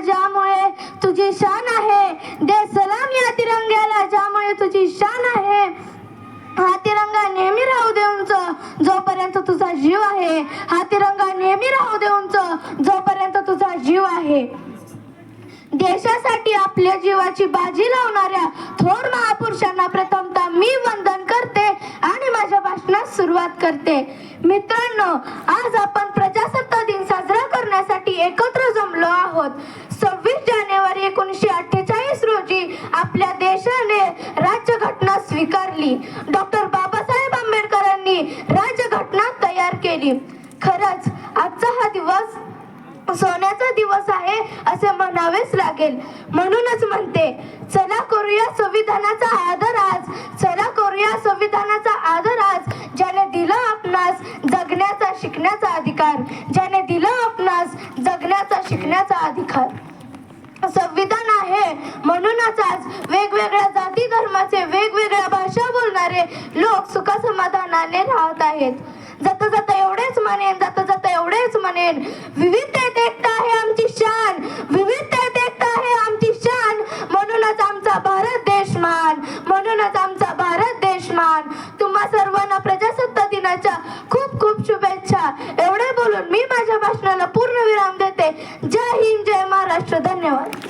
ज्यामुळे तुझी शान आहे, दे सलाम या तिरंग्याला ज्यामुळे तुझी शान आहे. हा तिरंगा नेहमी राहू दे उंच जोपर्यंत तुझा जीव आहे. हा तिरंगा नेहमी राहू दे उंच जोपर्यंत तुझा जीव आहे. देशासाठी आपल्या जीवाची बाजी लावणाऱ्या थोर महापुरुषांना प्रथमतः मी वंदन करते आणि माझ्या भाषणास सुरुवात करते. मित्रांनो, आज आपण प्रजासत्ताक दिन साजरा करण्यासाठी एकत्र जमलो आहोत. 26 जानेवारी 1948 रोजी आपल्या देशाने राज्यघटना स्वीकारली. डॉक्टर बाबासाहेब आंबेडकरांनी राज्यघटना तयार केली. खरंच आजचा हा दिवस सोन्याचा दिवस आहे असे म्हणावेच लागेल. म्हणूनच म्हणते, चला करूया संविधानाचा आदर आज, चला करूया संविधानाचा आदर आज. ज्याने दिलं आपणास जगण्याचा शिकण्याचा अधिकार, ज्याने दिलं आपणास जगण्याचा शिकण्याचा अधिकार. संविधान आहे म्हणूनच आज वेगवेगळ्या जाती धर्माचे वेगवेगळ्या भाषा बोलणारे लोक सुखसमाधानाने राहत आहेत. जाता जाता एवढेच म्हणेन, जाता जाता एवढेच म्हणेन, विविधतेत एकता आहे आमची शान, विविधतेत एकता आहे आमची शान. म्हणूनच आमचा भारत देश मान, म्हणूनच आमचा भारत देश मान. तुम्हा सर्वांना प्रजासत्ताक दिनाच्या खूप खूप शुभेच्छा. एवढे बोलून मी माझ्या भाषणाला पूर्ण विराम देते. जय हिंद, जय महाराष्ट्र. धन्यवाद.